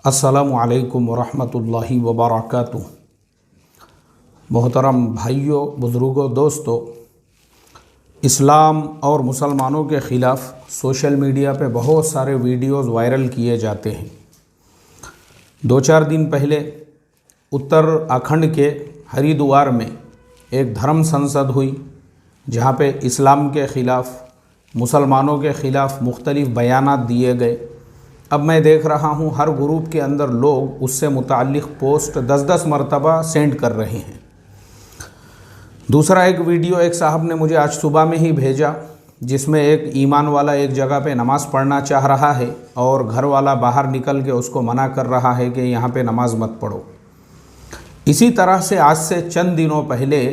अस्सलामु अलैकुम वरहमतुल्लाहि वबरकातुह। मोहतरम भाइयों, बुज़ुर्गों, दोस्तों, इस्लाम और मुसलमानों के ख़िलाफ़ सोशल मीडिया पे बहुत सारे वीडियोस वायरल किए जाते हैं। 2-4 दिन पहले उत्तराखंड के हरिद्वार में एक धर्म संसद हुई, जहाँ पे इस्लाम के ख़िलाफ़, मुसलमानों के ख़िलाफ़ मुख्तलिफ़ बयानात दिए गए। अब मैं देख रहा हूँ हर ग्रुप के अंदर लोग उससे मुताल्लिक़ पोस्ट 10-10 मरतबा सेंड कर रहे हैं। दूसरा एक वीडियो एक साहब ने मुझे आज सुबह में ही भेजा, जिसमें एक ईमान वाला एक जगह पे नमाज़ पढ़ना चाह रहा है और घर वाला बाहर निकल के उसको मना कर रहा है कि यहाँ पे नमाज़ मत पढ़ो। इसी तरह से आज से चंद दिनों पहले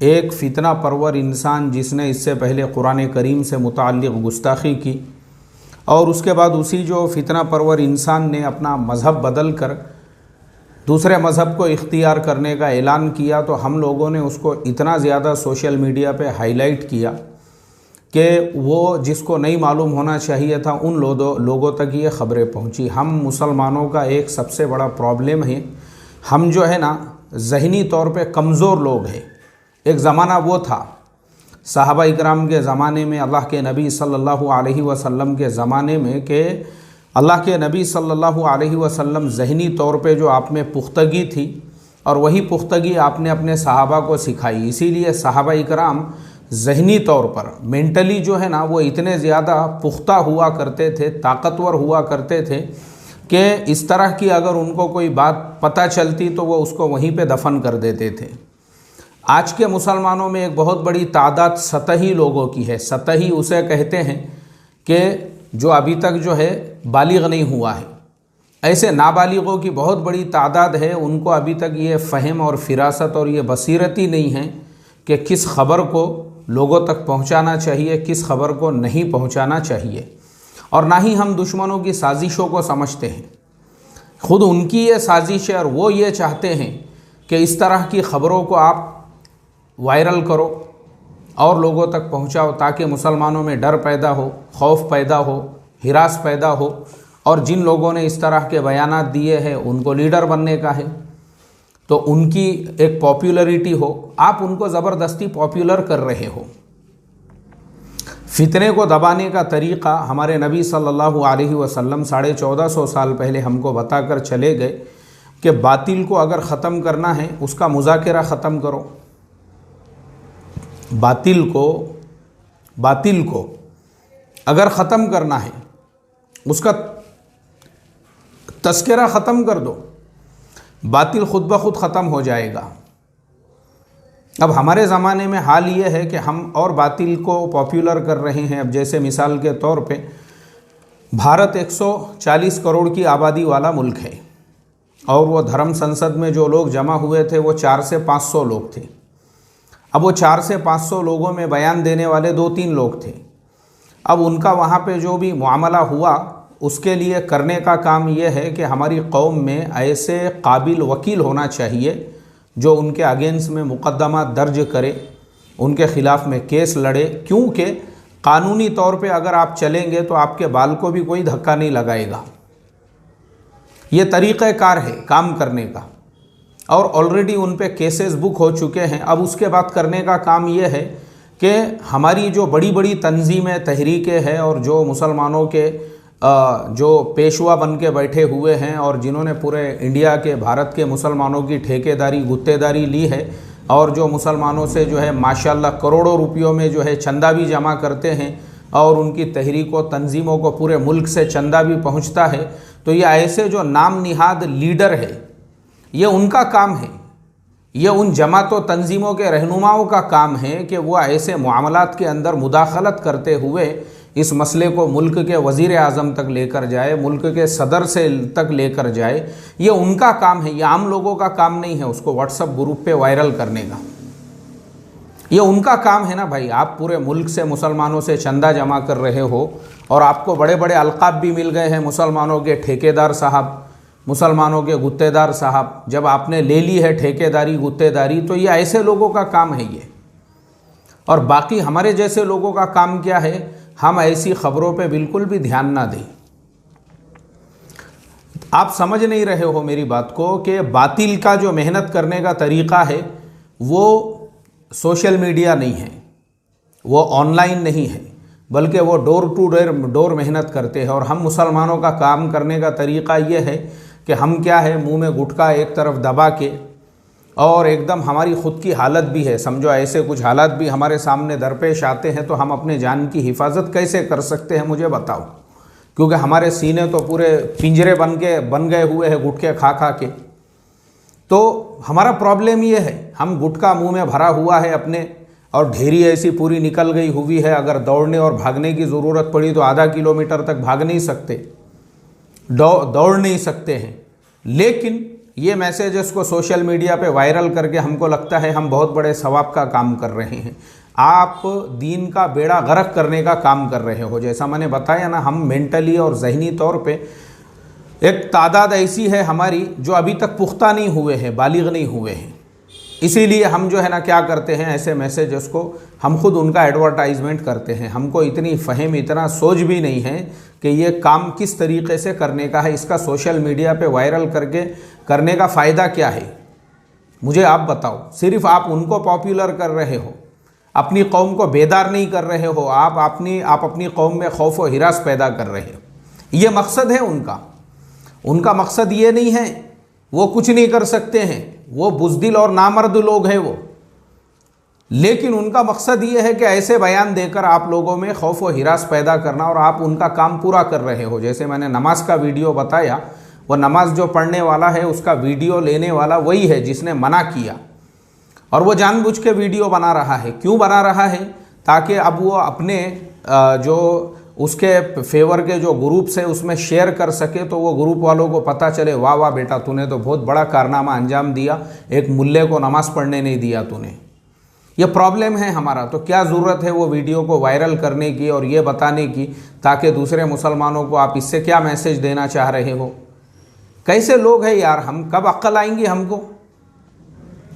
एक फितना परवर इंसान, जिसने इससे पहले कुरान करीम से मुताल्लिक़ गुस्ताखी की और उसके बाद उसी जो फितना परवर इंसान ने अपना मज़हब बदल कर दूसरे मज़हब को इख्तियार करने का ऐलान किया, तो हम लोगों ने उसको इतना ज़्यादा सोशल मीडिया पे हाईलाइट किया कि वो जिसको नहीं मालूम होना चाहिए था उन लोगों तक ये ख़बरें पहुंची। हम मुसलमानों का एक सबसे बड़ा प्रॉब्लम है, हम जो है ना ज़हनी तौर पे कमज़ोर लोग हैं। एक ज़माना वो था सहाबा इकराम के ज़माने में, अल्लाह के नबी सल्लल्लाहु अलैहि वसल्लम के ज़माने में, कि अल्लाह के नबी सल्लल्लाहु अलैहि वसल्लम ज़हनी तौर पे जो आप में पुख्तगी थी और वही पुख्तगी आपने अपने सहाबा को सिखाई। इसीलिए सहाबा इकराम ज़हनी तौर पर, मेंटली जो है ना, वो इतने ज़्यादा पुख्ता हुआ करते थे, ताकतवर हुआ करते थे कि इस तरह की अगर उनको कोई बात पता चलती तो वो उसको वहीं पे दफन कर देते थे। आज के मुसलमानों में एक बहुत बड़ी तादाद सतही लोगों की है। सतही उसे कहते हैं कि जो अभी तक जो है बालिग नहीं हुआ है। ऐसे नाबालिगों की बहुत बड़ी तादाद है, उनको अभी तक ये फ़हम और फिरासत और ये बसीरत ही नहीं है कि किस ख़बर को लोगों तक पहुंचाना चाहिए, किस ख़बर को नहीं पहुंचाना चाहिए। और ना ही हम दुश्मनों की साजिशों को समझते हैं। खुद उनकी ये साजिश है और वो ये चाहते हैं कि इस तरह की ख़बरों को आप वायरल करो और लोगों तक पहुंचाओ, ताकि मुसलमानों में डर पैदा हो, खौफ पैदा हो, हिरास पैदा हो, और जिन लोगों ने इस तरह के बयानात दिए हैं उनको लीडर बनने का है, तो उनकी एक पॉपुलरिटी हो। आप उनको ज़बरदस्ती पॉपुलर कर रहे हो। फितने को दबाने का तरीक़ा हमारे नबी सल्लल्लाहु अलैहि वसल्लम 1450 साल पहले हमको बताकर चले गए कि बातिल को अगर ख़त्म करना है उसका मुज़ाकरा ख़त्म करो। बातिल को अगर ख़त्म करना है उसका तस्करा ख़त्म कर दो, बातिल खुद ब खुद ख़त्म हो जाएगा। अब हमारे ज़माने में हाल ये है कि हम और बातिल को पॉपुलर कर रहे हैं। अब जैसे मिसाल के तौर पे भारत 140 करोड़ की आबादी वाला मुल्क है और वो धर्म संसद में जो लोग जमा हुए थे वो 400 से 500 लोग थे। अब वो 400 से 500 लोगों में बयान देने वाले 2-3 लोग थे। अब उनका वहाँ पे जो भी मामला हुआ उसके लिए करने का काम ये है कि हमारी कौम में ऐसे काबिल वकील होना चाहिए जो उनके अगेंस्ट में मुकदमा दर्ज करे, उनके ख़िलाफ़ में केस लड़े। क्योंकि कानूनी तौर पे अगर आप चलेंगे तो आपके बाल को भी कोई धक्का नहीं लगाएगा। ये तरीक़ाकार है काम करने का और ऑलरेडी उन पे केसेस बुक हो चुके हैं। अब उसके बाद करने का काम ये है कि हमारी जो बड़ी बड़ी तंजीमें, तहरीकें हैं और जो मुसलमानों के जो पेशवा बन के बैठे हुए हैं और जिन्होंने पूरे इंडिया के, भारत के मुसलमानों की ठेकेदारी, गुत्तेदारी ली है और जो मुसलमानों से जो है माशाल्लाह करोड़ों रुपयों में जो है चंदा भी जमा करते हैं और उनकी तहरीकों, तंजीमों को पूरे मुल्क से चंदा भी पहुँचता है, तो ये ऐसे जो नाम निहाद लीडर है, ये उनका काम है। ये उन जमातों, तंजीमों के रहनुमाओं का काम है कि वो ऐसे मामलात के अंदर मुदाखलत करते हुए इस मसले को मुल्क के वज़ीर आज़म तक लेकर जाए, मुल्क के सदर से तक लेकर जाए। ये उनका काम है, ये आम लोगों का काम नहीं है उसको व्हाट्सएप ग्रुप पे वायरल करने का। ये उनका काम है ना भाई। आप पूरे मुल्क से मुसलमानों से चंदा जमा कर रहे हो और आपको बड़े बड़े अलकाब भी मिल गए हैं, मुसलमानों के ठेकेदार साहब, मुसलमानों के गुत्तेदार साहब। जब आपने ले ली है ठेकेदारी, गुत्तेदारी, तो ये ऐसे लोगों का काम है ये। और बाकी हमारे जैसे लोगों का काम क्या है? हम ऐसी खबरों पे बिल्कुल भी ध्यान ना दें। आप समझ नहीं रहे हो मेरी बात को कि बातिल का जो मेहनत करने का तरीक़ा है वो सोशल मीडिया नहीं है, वो ऑनलाइन नहीं है, बल्कि वो डोर टू डोर मेहनत करते हैं। और हम मुसलमानों का काम करने का तरीक़ा ये है कि हम क्या है, मुंह में गुटखा एक तरफ दबा के, और एकदम हमारी ख़ुद की हालत भी है, समझो ऐसे कुछ हालात भी हमारे सामने दरपेश आते हैं, तो हम अपने जान की हिफाजत कैसे कर सकते हैं मुझे बताओ, क्योंकि हमारे सीने तो पूरे पिंजरे बन गए हुए हैं गुटखे खा खा के। तो हमारा प्रॉब्लम ये है, हम गुटखा मुंह में भरा हुआ है अपने, और ढेरी ऐसी पूरी निकल गई हुई है, अगर दौड़ने और भागने की ज़रूरत पड़ी तो आधा किलोमीटर तक भाग नहीं सकते, दौड़ नहीं सकते हैं। लेकिन ये मैसेजेस को सोशल मीडिया पे वायरल करके हमको लगता है हम बहुत बड़े सवाब का काम कर रहे हैं। आप दीन का बेड़ा गर्क करने का काम कर रहे हो। जैसा मैंने बताया ना, हम मेंटली और जहनी तौर पे एक तादाद ऐसी है हमारी जो अभी तक पुख्ता नहीं हुए हैं, बालिग नहीं हुए हैं। इसीलिए हम जो है ना क्या करते हैं, ऐसे मैसेजेस को हम खुद उनका एडवर्टाइजमेंट करते हैं। हमको इतनी फ़हम, इतना सोच भी नहीं है कि ये काम किस तरीक़े से करने का है, इसका सोशल मीडिया पे वायरल करने का फ़ायदा क्या है, मुझे आप बताओ। सिर्फ आप उनको पॉपुलर कर रहे हो, अपनी कौम को बेदार नहीं कर रहे हो, आप अपनी कौम में खौफ व हिरास पैदा कर रहे हो। ये मकसद है उनका मकसद ये नहीं है, वो कुछ नहीं कर सकते हैं, वो बुज़दिल और नामर्द लोग हैं वो, लेकिन उनका मकसद ये है कि ऐसे बयान देकर आप लोगों में खौफ व हिरास पैदा करना, और आप उनका काम पूरा कर रहे हो। जैसे मैंने नमाज का वीडियो बताया, वो नमाज जो पढ़ने वाला है उसका वीडियो लेने वाला वही है जिसने मना किया, और वो जानबूझ के वीडियो बना रहा है। क्यों बना रहा है? ताकि अब वो अपने जो उसके फेवर के जो ग्रुप्स है उसमें शेयर कर सके, तो वो ग्रुप वालों को पता चले, वाह वाह बेटा तूने तो बहुत बड़ा कारनामा अंजाम दिया, एक मुल्ले को नमाज़ पढ़ने नहीं दिया तूने। ये प्रॉब्लम है हमारा। तो क्या ज़रूरत है वो वीडियो को वायरल करने की और ये बताने की, ताकि दूसरे मुसलमानों को आप इससे क्या मैसेज देना चाह रहे हो? कैसे लोग हैं यार, हम कब अक्ल आएंगी हमको?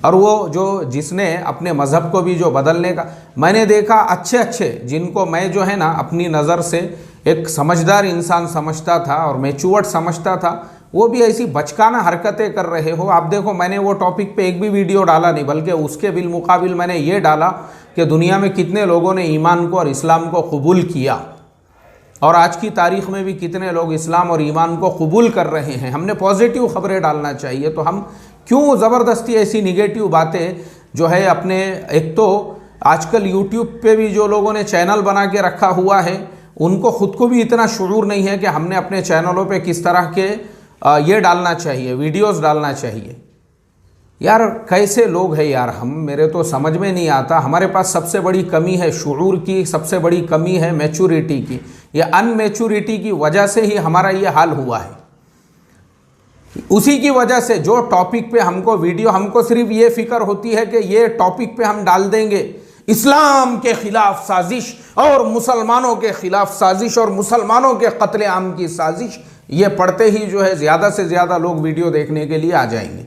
और वो जो जिसने अपने मज़हब को भी जो बदलने का, मैंने देखा अच्छे जिनको मैं जो है ना अपनी नज़र से एक समझदार इंसान समझता था और मैच्योर्ड समझता था, वो भी ऐसी बचकाना हरकतें कर रहे हो। आप देखो, मैंने वो टॉपिक पे एक भी वीडियो डाला नहीं, बल्कि उसके बिलमुकाबिल मैंने ये डाला कि दुनिया में कितने लोगों ने ईमान को और इस्लाम को कबूल किया, और आज की तारीख़ में भी कितने लोग इस्लाम और ईमान को कबूल कर रहे हैं। हमने पॉजिटिव ख़बरें डालना चाहिए, तो हम क्यों ज़बरदस्ती ऐसी निगेटिव बातें जो है अपने, एक तो आजकल यूट्यूब पे भी जो लोगों ने चैनल बना के रखा हुआ है उनको ख़ुद को भी इतना शुऊर नहीं है कि हमने अपने चैनलों पे किस तरह के ये डालना चाहिए, वीडियोस डालना चाहिए। यार कैसे लोग हैं यार हम, मेरे तो समझ में नहीं आता। हमारे पास सबसे बड़ी कमी है शुऊर की, सबसे बड़ी कमी है मैच्योरिटी की। ये अनमैच्योरिटी की वजह से ही हमारा ये हाल हुआ है। उसी की वजह से जो टॉपिक पे हमको वीडियो, हमको सिर्फ ये फिक्र होती है कि ये टॉपिक पे हम डाल देंगे इस्लाम के खिलाफ साजिश और मुसलमानों के खिलाफ साजिश और मुसलमानों के कत्ले आम की साजिश, ये पढ़ते ही जो है ज़्यादा से ज़्यादा लोग वीडियो देखने के लिए आ जाएंगे।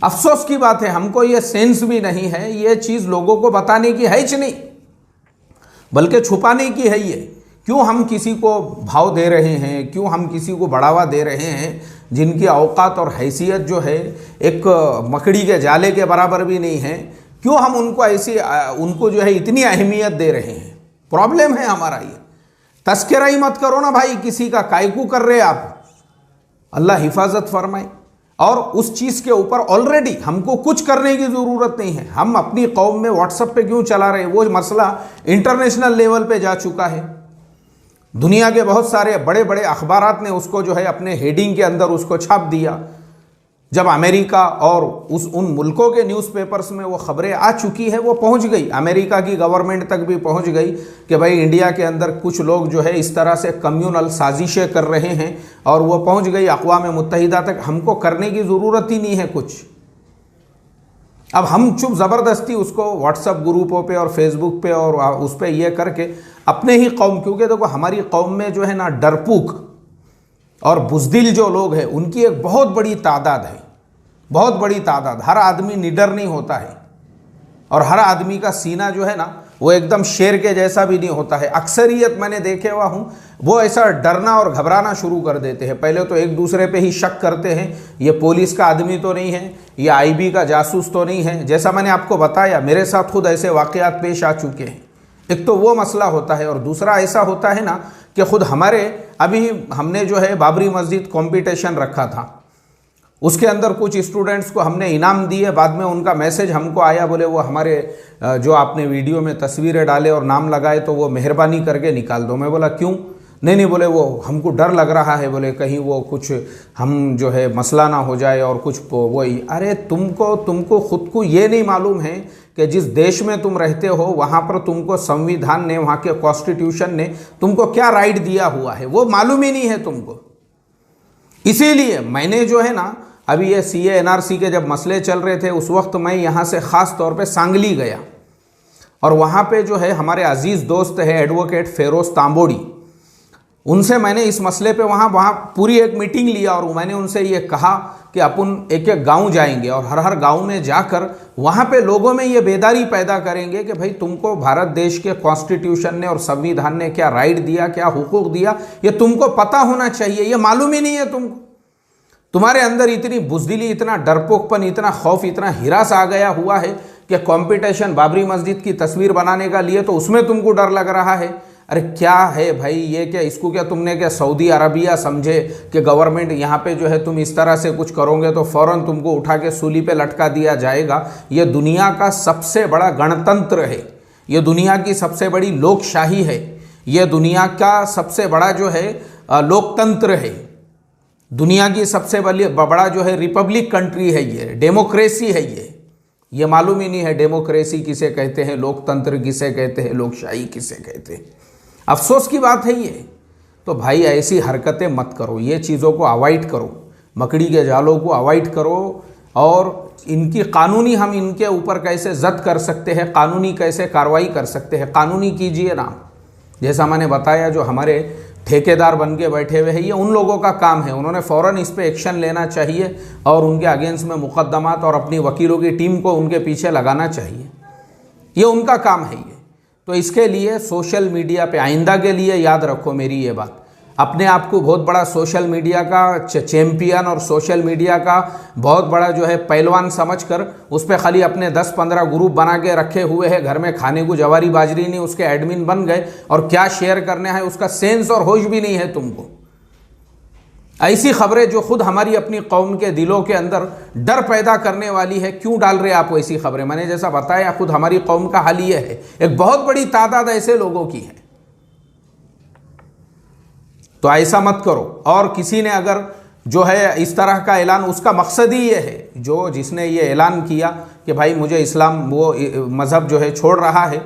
अफसोस की बात है, हमको ये सेंस भी नहीं है, ये चीज़ लोगों को बताने की है नहीं, बल्कि छुपाने की है। ये क्यों हम किसी को भाव दे रहे हैं, क्यों हम किसी को बढ़ावा दे रहे हैं जिनकी औकात और हैसियत जो है एक मकड़ी के जाले के बराबर भी नहीं है? क्यों हम उनको जो है इतनी अहमियत दे रहे हैं? प्रॉब्लम है हमारा ये। तस्करा ही मत करो ना भाई किसी का, कायकू कर रहे आप, अल्लाह हिफाजत फरमाए। और उस चीज़ के ऊपर ऑलरेडी हमको कुछ करने की ज़रूरत नहीं है। हम अपनी कौम में व्हाट्सएप पे क्यों चला रहे हैं? वो मसला इंटरनेशनल लेवल पे जा चुका है। दुनिया के बहुत सारे बड़े बड़े अखबारात ने उसको जो है अपने हेडिंग के अंदर उसको छाप दिया। जब अमेरिका और उन मुल्कों के न्यूज़पेपर्स में वो खबरें आ चुकी है, वो पहुंच गई, अमेरिका की गवर्नमेंट तक भी पहुंच गई कि भाई इंडिया के अंदर कुछ लोग जो है इस तरह से कम्युनल साजिशें कर रहे हैं, और वो पहुंच गई अक़वाम मुत्तहिदा तक। हमको करने की ज़रूरत ही नहीं है कुछ। अब हम चुप ज़बरदस्ती उसको व्हाट्सएप ग्रुपों पे और फेसबुक पे और उस पर ये करके अपने ही कौम, क्योंकि देखो हमारी कौम में जो है ना डरपूक और बुज़दिल जो लोग हैं उनकी एक बहुत बड़ी तादाद है, बहुत बड़ी तादाद। हर आदमी निडर नहीं होता है, और हर आदमी का सीना जो है ना वो एकदम शेर के जैसा भी नहीं होता है। अक्सरियत मैंने देखे हुआ हूँ, वो ऐसा डरना और घबराना शुरू कर देते हैं। पहले तो एक दूसरे पे ही शक करते हैं, ये पुलिस का आदमी तो नहीं है, ये आईबी का जासूस तो नहीं है। जैसा मैंने आपको बताया, मेरे साथ खुद ऐसे वाक़यात पेश आ चुके हैं। एक तो वो मसला होता है, और दूसरा ऐसा होता है ना कि खुद हमारे अभी हमने जो है बाबरी मस्जिद कंपटीशन रखा था, उसके अंदर कुछ स्टूडेंट्स को हमने इनाम दिए। बाद में उनका मैसेज हमको आया, बोले वो हमारे जो आपने वीडियो में तस्वीरें डाले और नाम लगाए तो वो मेहरबानी करके निकाल दो। मैं बोला क्यों? नहीं, बोले वो हमको डर लग रहा है, बोले कहीं वो कुछ हम जो है मसला ना हो जाए और कुछ वही। अरे तुमको खुद को ये नहीं मालूम है कि जिस देश में तुम रहते हो वहाँ पर तुमको संविधान ने, वहाँ के कॉन्स्टिट्यूशन ने तुमको क्या राइट दिया हुआ है, वो मालूम ही नहीं है तुमको। इसीलिए मैंने जो है ना, अभी ये CA NRC के जब मसले चल रहे थे, उस वक्त मैं यहाँ से ख़ास तौर पे सांगली गया, और वहाँ पे जो है हमारे अजीज़ दोस्त है एडवोकेट फेरोज़ तांबोड़ी, उनसे मैंने इस मसले पे वहाँ पूरी एक मीटिंग लिया, और मैंने उनसे ये कहा कि अपन एक एक गांव जाएंगे और हर गांव में जाकर वहाँ पे लोगों में ये बेदारी पैदा करेंगे कि भाई तुमको भारत देश के कॉन्स्टिट्यूशन ने और संविधान ने क्या राइट दिया, क्या हुकूक दिया, ये तुमको पता होना चाहिए। ये मालूम ही नहीं है तुमको। तुम्हारे अंदर इतनी बुज़दिली, इतना डरपोकपन, इतना खौफ, इतना हिरास आ गया हुआ है कि कंपटीशन बाबरी मस्जिद की तस्वीर बनाने का लिए तो उसमें तुमको डर लग रहा है। अरे क्या है भाई ये, क्या इसको क्या तुमने क्या सऊदी अरबिया समझे कि गवर्नमेंट यहाँ पे जो है तुम इस तरह से कुछ करोगे तो फ़ौरन तुमको उठा के सूली पे लटका दिया जाएगा? ये दुनिया का सबसे बड़ा गणतंत्र है, ये दुनिया की सबसे बड़ी लोकशाही है, ये दुनिया का सबसे बड़ा जो है लोकतंत्र है, दुनिया की सबसे बड़ा जो है रिपब्लिक कंट्री है, ये डेमोक्रेसी है। ये मालूम ही नहीं है डेमोक्रेसी किसे कहते हैं, लोकतंत्र किसे कहते हैं, लोकशाही किसे कहते हैं। अफसोस की बात है ये। तो भाई ऐसी हरकतें मत करो, ये चीज़ों को अवॉइड करो, मकड़ी के जालों को अवॉइड करो, और इनकी कानूनी हम इनके ऊपर कैसे जद कर सकते हैं, कानूनी कैसे कार्रवाई कर सकते हैं, कानूनी कीजिए ना। जैसा मैंने बताया, जो हमारे ठेकेदार बन के बैठे हुए हैं, ये उन लोगों का काम है, उन्होंने फ़ौरन इस पे एक्शन लेना चाहिए और उनके अगेंस्ट में मुकदमात और अपनी वकीलों की टीम को उनके पीछे लगाना चाहिए। ये उनका काम है ये। तो इसके लिए सोशल मीडिया पे आइंदा के लिए याद रखो मेरी ये बात, अपने आप को बहुत बड़ा सोशल मीडिया का चैम्पियन और सोशल मीडिया का बहुत बड़ा जो है पहलवान समझकर उस पर खाली अपने 10-15 ग्रुप बना के रखे हुए हैं, घर में खाने को जवारी बाजरी नहीं, उसके एडमिन बन गए और क्या शेयर करने हैं उसका सेंस और होश भी नहीं है तुमको। ऐसी खबरें जो खुद हमारी अपनी कौम के दिलों के अंदर डर पैदा करने वाली है, क्यों डाल रहे आप ऐसी खबरें? मैंने जैसा बताया, खुद हमारी कौम का हाल ये है, एक बहुत बड़ी तादाद ऐसे लोगों की है। तो ऐसा मत करो। और किसी ने अगर जो है इस तरह का ऐलान, उसका मकसद ही ये है, जो जिसने ये ऐलान किया कि भाई मुझे इस्लाम वो मज़हब जो है छोड़ रहा है,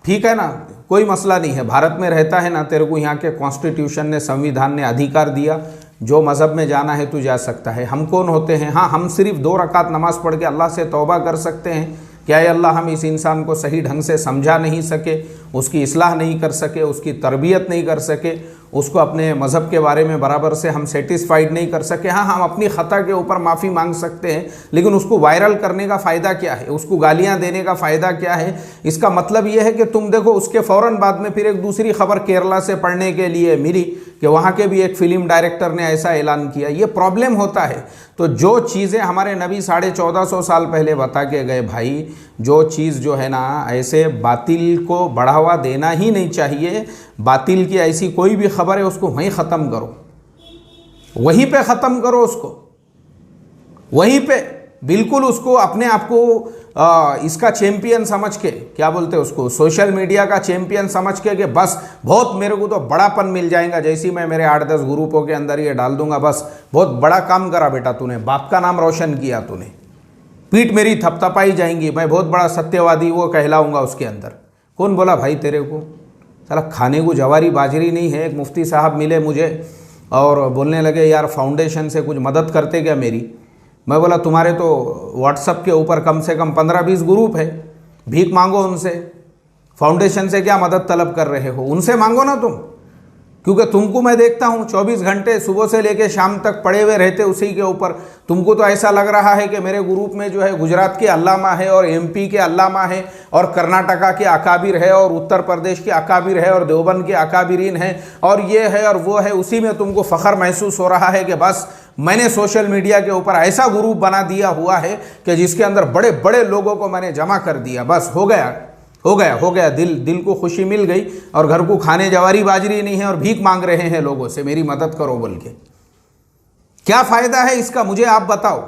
ठीक है ना, कोई मसला नहीं है, भारत में रहता है ना, तेरे को यहाँ के कॉन्स्टिट्यूशन ने, संविधान ने अधिकार दिया, जो मज़हब में जाना है तू जा सकता है। हम कौन होते हैं? हाँ, हम सिर्फ 2 रकात नमाज़ पढ़ के अल्लाह से तौबा कर सकते हैं। क्या अल्लाह हम इस इंसान को सही ढंग से समझा नहीं सके, उसकी इस्लाह नहीं कर सके, उसकी तरबियत नहीं कर सके, उसको अपने मज़हब के बारे में बराबर से हम सेटिस्फाइड नहीं कर सके। हाँ, हम अपनी ख़ता के ऊपर माफ़ी मांग सकते हैं, लेकिन उसको वायरल करने का फ़ायदा क्या है, उसको गालियाँ देने का फ़ायदा क्या है? इसका मतलब यह है कि तुम देखो, उसके फ़ौरन बाद में फिर एक दूसरी खबर केरला से पढ़ने के लिए मिली कि वहाँ के भी एक फ़िल्म डायरेक्टर ने ऐसा ऐलान किया। ये प्रॉब्लम होता है। तो जो चीज़ें हमारे नबी 1450 साल पहले बता के गए, भाई जो चीज़ जो है ना, ऐसे बातिल को बढ़ावा देना ही नहीं चाहिए। बातिल की ऐसी कोई भी खबर है उसको वहीं ख़त्म करो, वहीं पे ख़त्म करो उसको, वहीं पे बिल्कुल उसको अपने आप को इसका चैम्पियन समझ के, क्या बोलते हैं उसको, सोशल मीडिया का चैम्पियन समझ के कि बस बहुत मेरे को तो बड़ापन मिल जाएगा, जैसे ही मैं मेरे 8-10 ग्रुपों के अंदर ये डाल दूंगा, बस बहुत बड़ा काम करा बेटा तूने, बाप का नाम रोशन किया तूने, पीठ मेरी थपथपाई जाएंगी, मैं बहुत बड़ा सत्यवादी वो कहलाऊंगा उसके अंदर। कौन बोला भाई तेरे को? साला खाने को जवारी बाजरी नहीं है। एक मुफ्ती साहब मिले मुझे और बोलने लगे, यार फाउंडेशन से कुछ मदद करते क्या मेरी? मैं बोला तुम्हारे तो व्हाट्सएप के ऊपर कम से कम 15-20 ग्रुप है, भीख मांगो उनसे, फाउंडेशन से क्या मदद तलब कर रहे हो, उनसे मांगो ना तुम। क्योंकि तुमको मैं देखता हूँ 24 घंटे सुबह से लेकर शाम तक पड़े हुए रहते उसी के ऊपर। तुमको तो ऐसा लग रहा है कि मेरे ग्रुप में जो है गुजरात के अल्लामा है और एमपी के अल्लामा है और कर्नाटका के अकाबिर है और उत्तर प्रदेश के अकाबिर है और देवबंद के अकाबिरीन है और ये है और वो है। उसी में तुमको फ़ख्र महसूस हो रहा है कि बस मैंने सोशल मीडिया के ऊपर ऐसा ग्रुप बना दिया हुआ है कि जिसके अंदर बड़े बड़े लोगों को मैंने जमा कर दिया, बस हो गया, दिल को खुशी मिल गई और घर को खाने जवारी बाजरी नहीं है और भीख मांग रहे हैं लोगों से मेरी मदद करो बोल के। क्या फ़ायदा है इसका, मुझे आप बताओ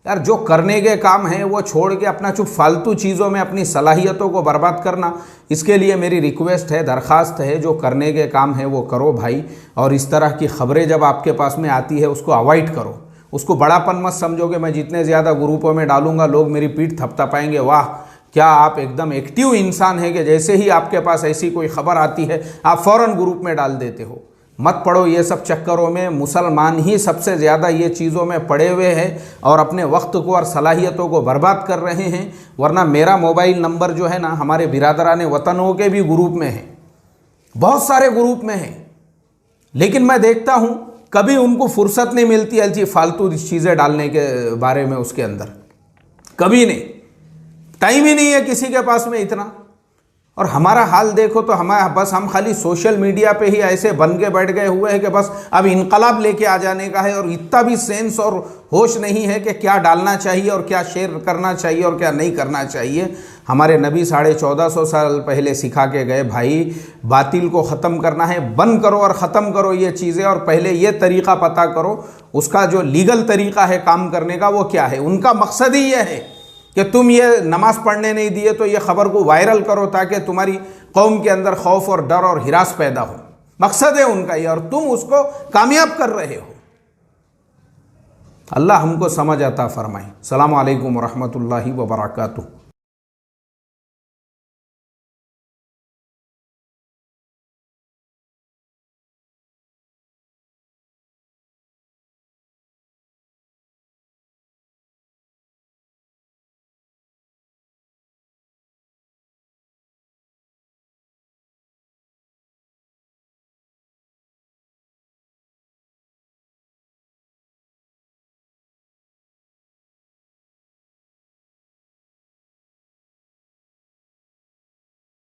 यार। जो करने के काम हैं वो छोड़ के अपना चुप फालतू चीज़ों में अपनी सलाहियतों को बर्बाद करना, इसके लिए मेरी रिक्वेस्ट है, दरख्वास्त है, जो करने के काम है वो करो भाई। और इस तरह की ख़बरें जब आपके पास में आती है उसको अवॉइड करो, उसको बड़ापन मत समझो कि मैं जितने ज़्यादा ग्रुपों में डालूंगा लोग मेरी पीठ थपथपाएंगे। वाह, क्या आप एकदम एक्टिव इंसान हैं कि जैसे ही आपके पास ऐसी कोई ख़बर आती है आप फ़ौरन ग्रुप में डाल देते हो। मत पड़ो ये सब चक्करों में। मुसलमान ही सबसे ज़्यादा ये चीज़ों में पड़े हुए हैं और अपने वक्त को और सलाहियतों को बर्बाद कर रहे हैं। वरना मेरा मोबाइल नंबर जो है ना हमारे बिरादरान वतनों के भी ग्रुप में है, बहुत सारे ग्रुप में है, लेकिन मैं देखता हूँ कभी उनको फुर्सत नहीं मिलती ऐसी फालतू चीज़ें डालने के बारे में। उसके अंदर कभी नहीं, टाइम ही नहीं है किसी के पास में इतना। और हमारा हाल देखो तो हम खाली सोशल मीडिया पे ही ऐसे बन के बैठ गए हुए हैं कि बस अब इनकलाब लेके आ जाने का है और इतना भी सेंस और होश नहीं है कि क्या डालना चाहिए और क्या शेयर करना चाहिए और क्या नहीं करना चाहिए। हमारे नबी 1450 साल पहले सिखा के गए, भाई बातिल को ख़त्म करना है, बंद करो और ख़त्म करो ये चीज़ें, और पहले ये तरीक़ा पता करो उसका जो लीगल तरीक़ा है काम करने का वो क्या है। उनका मकसद ही ये है कि तुम ये नमाज पढ़ने नहीं दिए तो ये ख़बर को वायरल करो ताकि तुम्हारी कौम के अंदर खौफ और डर और हिरास पैदा हो। मकसद है उनका ये और तुम उसको कामयाब कर रहे हो। अल्लाह हमको समझ अता फरमाए। अस्सलामु अलैकुम व रहमतुल्लाहि व बरकातुहू।